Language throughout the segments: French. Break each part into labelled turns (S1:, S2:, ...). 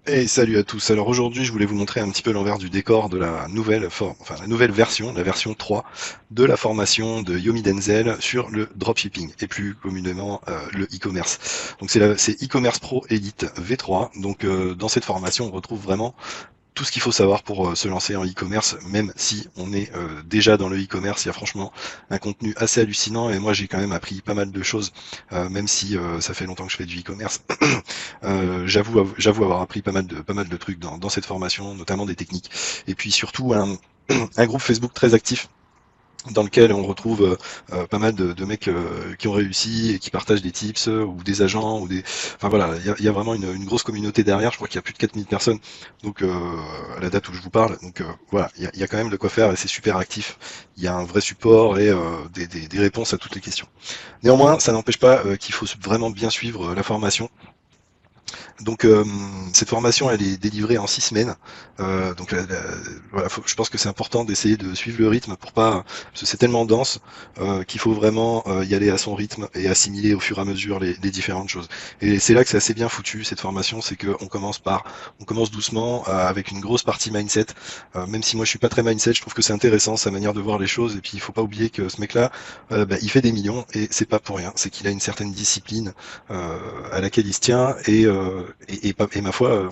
S1: Et salut à tous. Alors aujourd'hui, je voulais vous montrer un petit peu l'envers du décor de la nouvelle la nouvelle version, la version 3 de la formation de Yomi Denzel sur le dropshipping et plus communément le e-commerce. Donc c'est e-commerce pro Elite V3. Donc dans cette formation, on retrouve vraiment tout ce qu'il faut savoir pour se lancer en e-commerce, même si on est déjà dans le e-commerce. Il y a franchement un contenu assez hallucinant et moi j'ai quand même appris pas mal de choses, même si ça fait longtemps que je fais du e-commerce. J'avoue avoir appris pas mal de trucs dans cette formation, notamment des techniques. Et puis surtout un groupe Facebook très actif dans lequel on retrouve pas mal de mecs qui ont réussi et qui partagent des tips ou des agents ou des. Enfin voilà, il y a vraiment une grosse communauté derrière. Je crois qu'il y a plus de 4000 personnes. Donc à la date où je vous parle. Donc voilà, il y a quand même de quoi faire et c'est super actif. Il y a un vrai support et des réponses à toutes les questions. Néanmoins, ça n'empêche pas qu'il faut vraiment bien suivre la formation. Donc cette formation, elle est délivrée en 6 semaines. Donc voilà, je pense que c'est important d'essayer de suivre le rythme pour pas, parce que c'est tellement dense qu'il faut vraiment y aller à son rythme et assimiler au fur et à mesure les différentes choses. Et c'est là que c'est assez bien foutu cette formation, c'est que on commence doucement avec une grosse partie mindset. Même si moi je suis pas très mindset, je trouve que c'est intéressant sa manière de voir les choses. Et puis il faut pas oublier que ce mec-là, il fait des millions et c'est pas pour rien. C'est qu'il a une certaine discipline à laquelle il se tient et ma foi,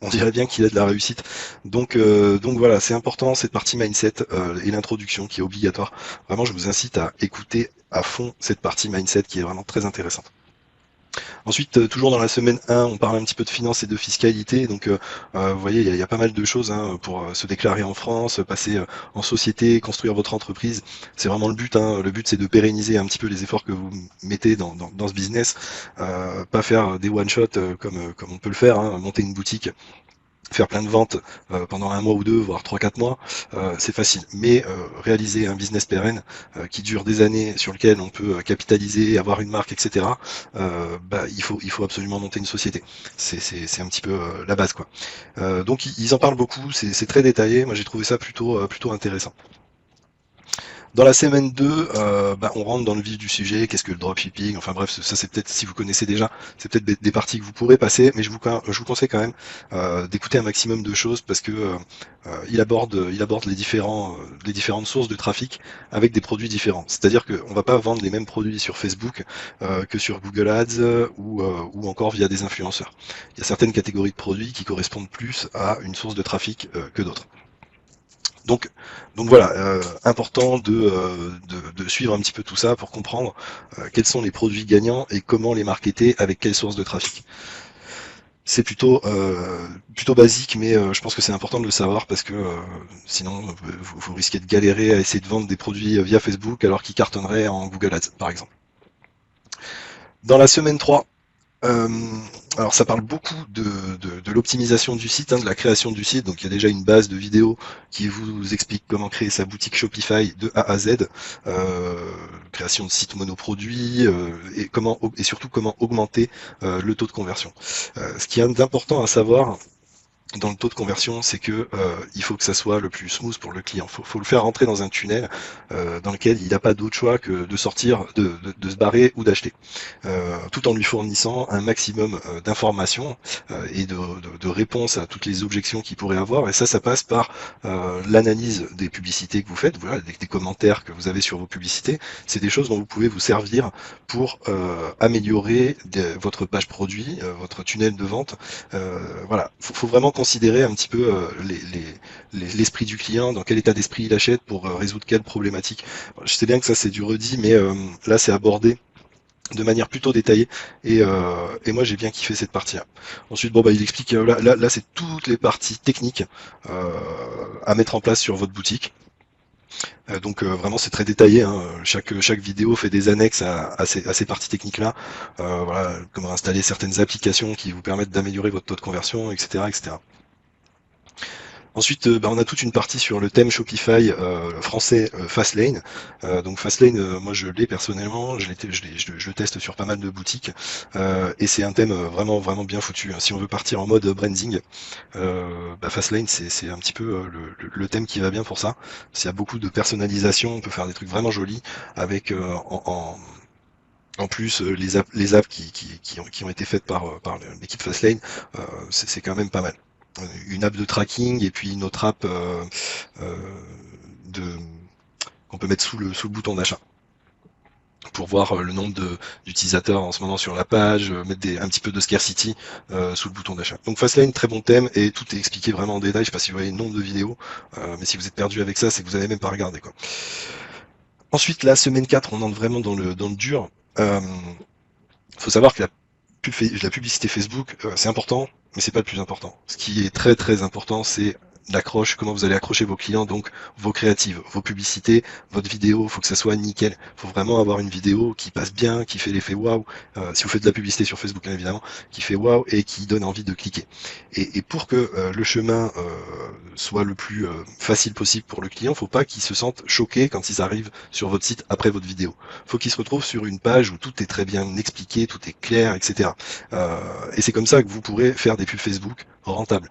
S1: on dirait bien qu'il a de la réussite. Donc voilà, c'est important cette partie mindset et l'introduction qui est obligatoire. Vraiment, je vous incite à écouter à fond cette partie mindset qui est vraiment très intéressante. Ensuite, toujours dans la semaine 1, on parle un petit peu de finance et de fiscalité. Donc, vous voyez, il y a pas mal de choses hein, pour se déclarer en France, passer en société, construire votre entreprise. C'est vraiment le but. Hein. Le but, c'est de pérenniser un petit peu les efforts que vous mettez dans ce business. Pas faire des one-shot comme on peut le faire, hein, monter une boutique faire plein de ventes pendant un mois ou deux, voire 3, 4 mois, c'est facile. Mais réaliser un business pérenne qui dure des années, sur lequel on peut capitaliser, avoir une marque, etc. Il faut absolument monter une société. C'est un petit peu la base, quoi. Donc ils en parlent beaucoup, c'est très détaillé. Moi j'ai trouvé ça plutôt intéressant. Dans la semaine 2, on rentre dans le vif du sujet, qu'est-ce que le dropshipping, enfin bref, ça c'est peut-être, si vous connaissez déjà, c'est peut-être des parties que vous pourrez passer, mais je vous conseille quand même d'écouter un maximum de choses parce que il aborde les différentes sources de trafic avec des produits différents. C'est-à-dire qu'on va pas vendre les mêmes produits sur Facebook que sur Google Ads ou encore via des influenceurs. Il y a certaines catégories de produits qui correspondent plus à une source de trafic que d'autres. Donc, donc voilà, important de suivre un petit peu tout ça pour comprendre quels sont les produits gagnants et comment les marketer avec quelle source de trafic. C'est plutôt basique, mais je pense que c'est important de le savoir parce que sinon vous risquez de galérer à essayer de vendre des produits via Facebook alors qu'ils cartonneraient en Google Ads, par exemple. Dans la semaine 3, euh, alors ça parle beaucoup de l'optimisation du site, hein, de la création du site. Donc il y a déjà une base de vidéos qui vous explique comment créer sa boutique Shopify de A à Z, création de sites monoproduits et surtout comment augmenter le taux de conversion. Ce qui est important à savoir dans le taux de conversion, c'est que il faut que ça soit le plus smooth pour le client. Faut le faire rentrer dans un tunnel dans lequel il n'a pas d'autre choix que de sortir, de se barrer ou d'acheter, tout en lui fournissant un maximum d'informations et de réponses à toutes les objections qu'il pourrait avoir. Et ça passe par l'analyse des publicités que vous faites, voilà, des commentaires que vous avez sur vos publicités. C'est des choses dont vous pouvez vous servir pour améliorer votre page produit, votre tunnel de vente. Voilà, faut vraiment considérer un petit peu l'esprit du client, dans quel état d'esprit il achète pour résoudre quelle problématique. Je sais bien que ça c'est du redit, mais là c'est abordé de manière plutôt détaillée et moi j'ai bien kiffé cette partie-là. Ensuite il explique là c'est toutes les parties techniques à mettre en place sur votre boutique. Donc vraiment c'est très détaillé, hein. Chaque vidéo fait des annexes à ces parties techniques-là. Voilà, comment installer certaines applications qui vous permettent d'améliorer votre taux de conversion, etc. etc. Ensuite, on a toute une partie sur le thème Shopify français Fastlane. Donc Fastlane, moi je l'ai personnellement, je le teste sur pas mal de boutiques et c'est un thème vraiment bien foutu. Si on veut partir en mode branding, Fastlane c'est un petit peu le thème qui va bien pour ça. S'il y a beaucoup de personnalisation, on peut faire des trucs vraiment jolis avec En plus, les apps qui ont été faites par l'équipe Fastlane, c'est quand même pas mal. Une app de tracking et puis une autre app euh, de, qu'on peut mettre sous le bouton d'achat pour voir le nombre d'utilisateurs en ce moment sur la page, mettre un petit peu de scarcity sous le bouton d'achat. Donc Fastlane, très bon thème, et tout est expliqué vraiment en détail. Je sais pas si vous voyez le nombre de vidéos, mais si vous êtes perdu avec ça, c'est que vous avez même pas regardé, quoi. Ensuite, la semaine 4, on entre vraiment dans le dur. Faut savoir que la publicité Facebook, c'est important, mais c'est pas le plus important. Ce qui est très très important, c'est l'accroche, comment vous allez accrocher vos clients, donc vos créatives, vos publicités, votre vidéo, faut que ça soit nickel. Faut vraiment avoir une vidéo qui passe bien, qui fait l'effet waouh, si vous faites de la publicité sur Facebook, bien évidemment, qui fait waouh et qui donne envie de cliquer. Et pour que le chemin soit le plus facile possible pour le client, faut pas qu'il se sente choqué quand ils arrivent sur votre site après votre vidéo. Faut qu'il se retrouve sur une page où tout est très bien expliqué, tout est clair, etc. Et c'est comme ça que vous pourrez faire des pubs Facebook rentables,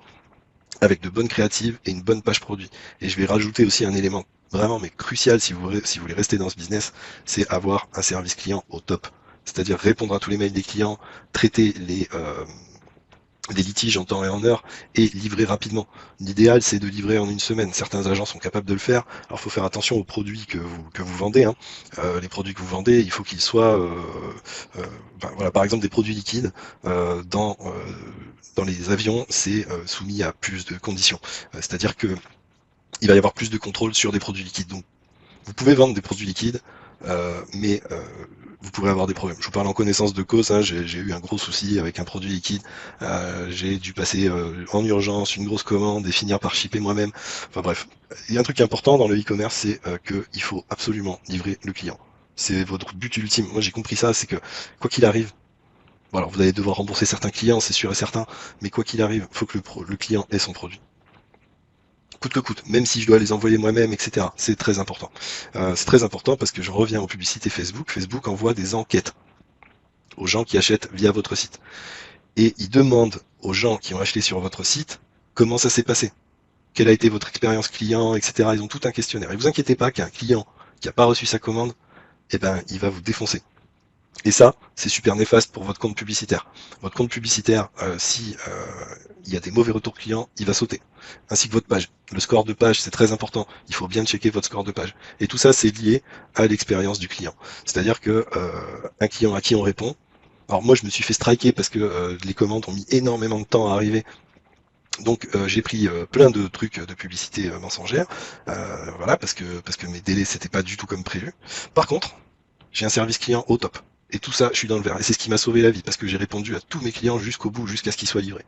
S1: avec de bonnes créatives et une bonne page produit. Et je vais rajouter aussi un élément vraiment mais crucial si vous voulez rester dans ce business, c'est avoir un service client au top. C'est-à-dire répondre à tous les mails des clients, traiter des litiges en temps et en heure et livrer rapidement. L'idéal, c'est de livrer en une semaine. Certains agents sont capables de le faire. Alors, il faut faire attention aux produits que vous vendez, hein. Les produits que vous vendez, il faut qu'ils soient, voilà, par exemple, des produits liquides dans les avions, c'est soumis à plus de conditions. C'est-à-dire que il va y avoir plus de contrôle sur des produits liquides. Donc, vous pouvez vendre des produits liquides, mais vous pourrez avoir des problèmes. Je vous parle en connaissance de cause, hein, j'ai eu un gros souci avec un produit liquide, j'ai dû passer en urgence une grosse commande et finir par shipper moi-même. Enfin bref, il y a un truc important dans le e-commerce, c'est qu'il faut absolument livrer le client. C'est votre but ultime. Moi j'ai compris ça, c'est que quoi qu'il arrive, bon, alors vous allez devoir rembourser certains clients, c'est sûr et certain, mais quoi qu'il arrive, il faut que le client ait son produit coûte que coûte, même si je dois les envoyer moi-même, etc. C'est très important. C'est très important parce que je reviens aux publicités Facebook. Facebook envoie des enquêtes aux gens qui achètent via votre site. Et ils demandent aux gens qui ont acheté sur votre site comment ça s'est passé. Quelle a été votre expérience client, etc. Ils ont tout un questionnaire. Et vous inquiétez pas qu'un client qui n'a pas reçu sa commande, eh ben, il va vous défoncer. Et ça, c'est super néfaste pour votre compte publicitaire. Votre compte publicitaire, si il y a des mauvais retours clients, il va sauter. Ainsi que votre page. Le score de page, c'est très important. Il faut bien checker votre score de page. Et tout ça, c'est lié à l'expérience du client. C'est-à-dire que un client à qui on répond. Alors moi, je me suis fait striker parce que les commandes ont mis énormément de temps à arriver. Donc j'ai pris plein de trucs de publicité mensongère, voilà, parce que mes délais c'était pas du tout comme prévu. Par contre, j'ai un service client au top. Et tout ça, je suis dans le vert. Et c'est ce qui m'a sauvé la vie, parce que j'ai répondu à tous mes clients jusqu'au bout, jusqu'à ce qu'ils soient livrés.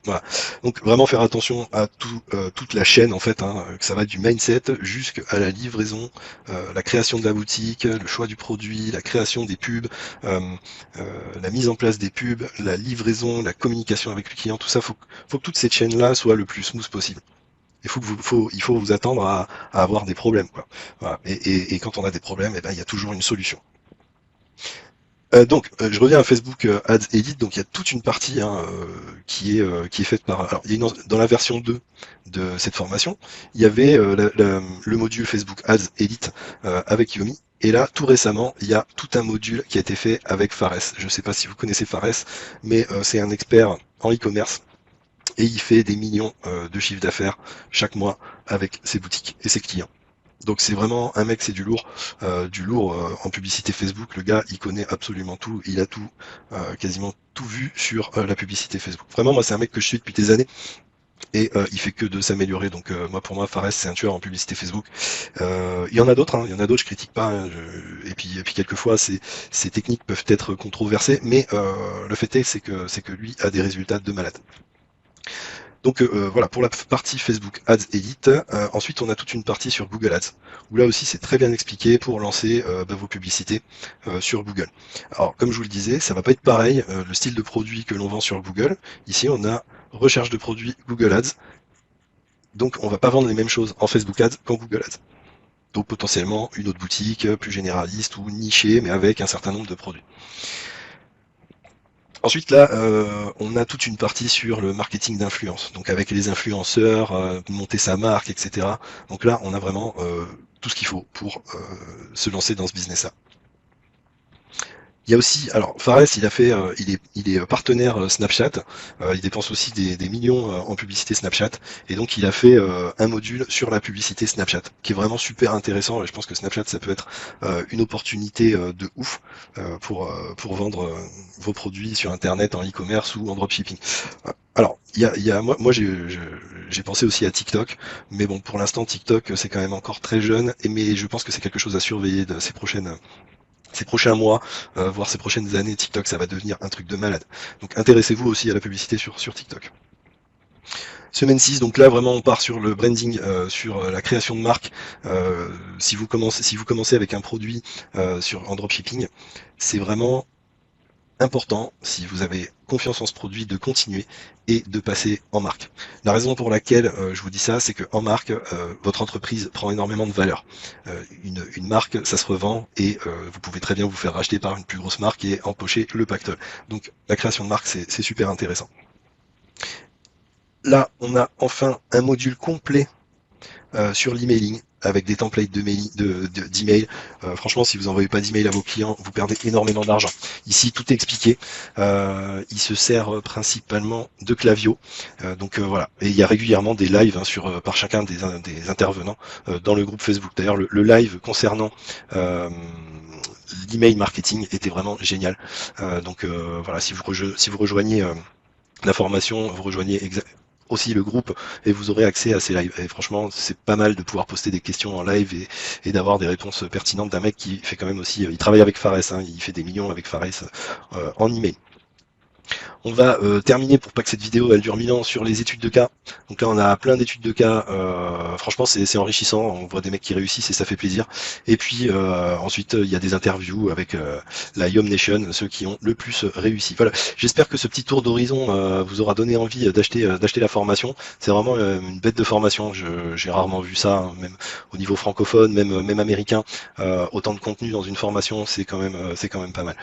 S1: Voilà. Donc vraiment faire attention à toute la chaîne en fait, hein, que ça va du mindset jusqu'à la livraison, la création de la boutique, le choix du produit, la création des pubs, euh, la mise en place des pubs, la livraison, la communication avec le client, tout ça, faut que toute cette chaîne-là soit le plus smooth possible. Il faut vous attendre à avoir des problèmes, quoi. Voilà. Et quand on a des problèmes, eh ben, il y a toujours une solution. Donc, je reviens à Facebook Ads Edit. Donc, il y a toute une partie hein, qui est faite par. Alors, il y a dans la version 2 de cette formation, il y avait le module Facebook Ads Edit avec Yomi. Et là, tout récemment, il y a tout un module qui a été fait avec Fares. Je ne sais pas si vous connaissez Fares, mais c'est un expert en e-commerce et il fait des millions de chiffres d'affaires chaque mois avec ses boutiques et ses clients. Donc c'est vraiment un mec, c'est du lourd en publicité Facebook. Le gars, il connaît absolument tout, il a tout, quasiment tout vu sur la publicité Facebook. Vraiment, moi, c'est un mec que je suis depuis des années et il fait que de s'améliorer. Donc moi, pour moi, Fares, c'est un tueur en publicité Facebook. Il y en a d'autres, hein, il y en a d'autres, je critique pas. Hein, et puis quelquefois, ces techniques peuvent être controversées, mais le fait est, c'est que lui a des résultats de malade. Donc voilà, pour la partie Facebook Ads Edit. Ensuite, on a toute une partie sur Google Ads, où là aussi c'est très bien expliqué pour lancer vos publicités sur Google. Alors, comme je vous le disais, ça va pas être pareil, le style de produit que l'on vend sur Google. Ici, on a recherche de produits Google Ads, donc on va pas vendre les mêmes choses en Facebook Ads qu'en Google Ads. Donc potentiellement une autre boutique plus généraliste ou nichée, mais avec un certain nombre de produits. Ensuite, là, on a toute une partie sur le marketing d'influence, donc avec les influenceurs, monter sa marque, etc. Donc là, on a vraiment tout ce qu'il faut pour se lancer dans ce business-là. Il y a aussi, alors Fares, il a fait, il est partenaire Snapchat. Il dépense aussi des millions en publicité Snapchat, et donc il a fait un module sur la publicité Snapchat, qui est vraiment super intéressant. Et je pense que Snapchat, ça peut être une opportunité de ouf pour vendre vos produits sur Internet en e-commerce ou en dropshipping. Alors, moi j'ai pensé aussi à TikTok, mais bon, pour l'instant TikTok c'est quand même encore très jeune, mais je pense que c'est quelque chose à surveiller de ces prochains mois, voire ces prochaines années. TikTok, ça va devenir un truc de malade. Donc intéressez-vous aussi à la publicité sur TikTok. Semaine 6, donc là vraiment on part sur le branding, sur la création de marque. Si vous commencez avec un produit en dropshipping, c'est vraiment important, si vous avez confiance en ce produit, de continuer et de passer en marque. La raison pour laquelle je vous dis ça, c'est que en marque, votre entreprise prend énormément de valeur. Une marque, ça se revend, et vous pouvez très bien vous faire racheter par une plus grosse marque et empocher le pactole. Donc la création de marque, c'est super intéressant. Là, on a enfin un module complet sur l'emailing, avec des templates d'email. Franchement, si vous envoyez pas d'email à vos clients, vous perdez énormément d'argent. Ici, tout est expliqué. Il se sert principalement de Klaviyo. Voilà. Et il y a régulièrement des lives par chacun des intervenants dans le groupe Facebook. D'ailleurs, le live concernant l'email marketing était vraiment génial. Voilà, si vous rejoignez la formation, vous rejoignez aussi le groupe, et vous aurez accès à ces lives. Et franchement, c'est pas mal de pouvoir poster des questions en live et d'avoir des réponses pertinentes d'un mec qui fait quand même aussi, il travaille avec Fares, hein, il fait des millions avec Fares en email. On va terminer, pour pas que cette vidéo elle dure 1000 ans, sur les études de cas. Donc là on a plein d'études de cas, franchement c'est enrichissant, on voit des mecs qui réussissent et ça fait plaisir. Et puis ensuite il y a des interviews avec la Yom Nation, ceux qui ont le plus réussi. Voilà, j'espère que ce petit tour d'horizon vous aura donné envie d'acheter la formation. C'est vraiment une bête de formation, j'ai rarement vu ça, hein, même au niveau francophone, même américain. Autant de contenu dans une formation, c'est quand même pas mal.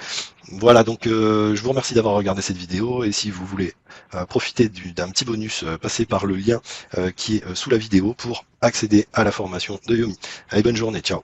S1: Voilà, donc je vous remercie d'avoir regardé cette vidéo, et si vous voulez profiter d'un petit bonus, passez par le lien qui est sous la vidéo pour accéder à la formation de Yomi. Allez, bonne journée, ciao.